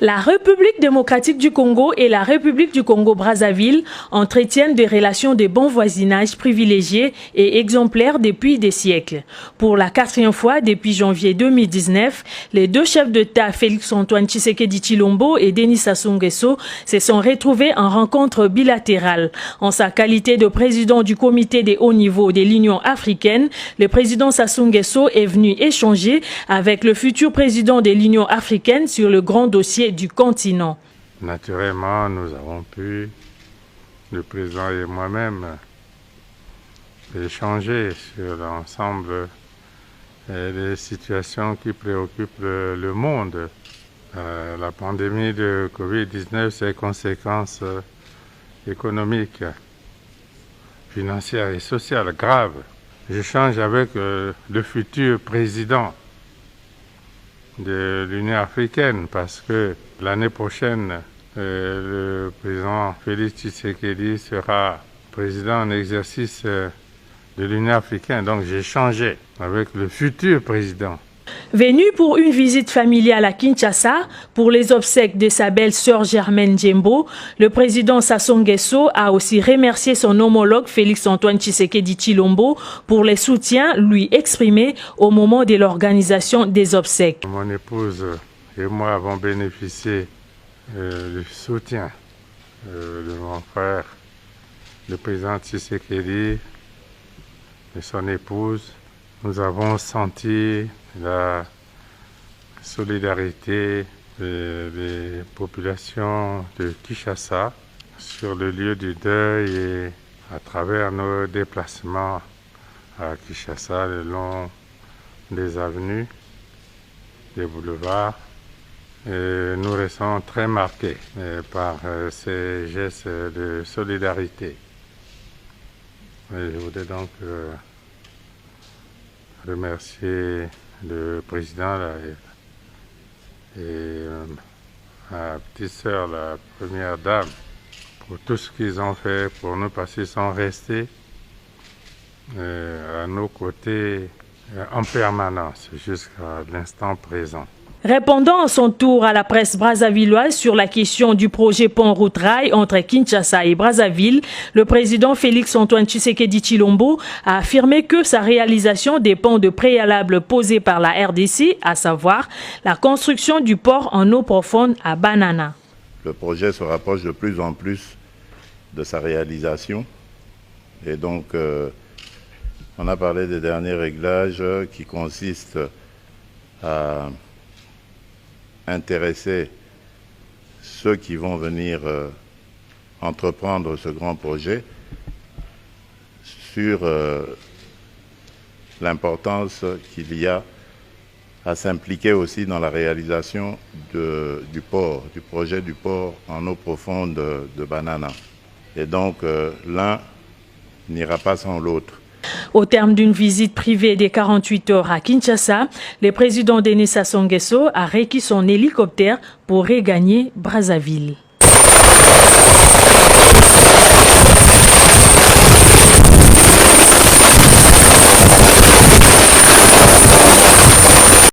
La République démocratique du Congo et la République du Congo-Brazzaville entretiennent des relations de bon voisinage privilégiées et exemplaires depuis des siècles. Pour la 4e fois depuis janvier 2019, les deux chefs d'État Félix-Antoine Tshisekedi Tshilombo et Denis Sassou Nguesso se sont retrouvés en rencontre bilatérale. En sa qualité de président du comité de haut niveau de l'Union africaine, le président Sassou Nguesso est venu échanger avec le futur président de l'Union africaine sur le grand dossier du continent. Naturellement, nous avons pu, le président et moi-même, échanger sur l'ensemble des situations qui préoccupent le monde. La pandémie de Covid-19, ses conséquences économiques, financières et sociales graves. J'échange avec le futur président de l'Union africaine parce que l'année prochaine, le président Félix Tshisekedi sera président en exercice de l'Union africaine. Donc j'ai échangé avec le futur président. Venu pour une visite familiale à Kinshasa pour les obsèques de sa belle-sœur Germaine Djembo, le président Sassou Nguesso a aussi remercié son homologue Félix-Antoine Tshisekedi Tshilombo pour les soutiens lui exprimés au moment de l'organisation des obsèques. Mon épouse et moi avons bénéficié du soutien de mon frère, le président Tshisekedi, et son épouse. Nous avons senti la solidarité des populations de Kinshasa sur le lieu du deuil et à travers nos déplacements à Kinshasa le long des avenues, des boulevards. Et nous restons très marqués par ces gestes de solidarité. Et je voudrais donc remercier le président et ma petite sœur, la première dame, pour tout ce qu'ils ont fait pour nous, parce qu'ils sont restés à nos côtés en permanence jusqu'à l'instant présent. Répondant à son tour à la presse brazzavilloise sur la question du projet pont-route-rail entre Kinshasa et Brazzaville, le président Félix-Antoine Tshisekedi Tshilombo a affirmé que sa réalisation dépend de préalables posés par la RDC, à savoir la construction du port en eau profonde à Banana. Le projet se rapproche de plus en plus de sa réalisation et donc on a parlé des derniers réglages qui consistent à intéresser ceux qui vont venir entreprendre ce grand projet sur l'importance qu'il y a à s'impliquer aussi dans la réalisation du projet du port en eau profonde de Banana. Et donc l'un n'ira pas sans l'autre. Au terme d'une visite privée de 48 heures à Kinshasa, le président Denis Sassou Nguesso a requis son hélicoptère pour regagner Brazzaville.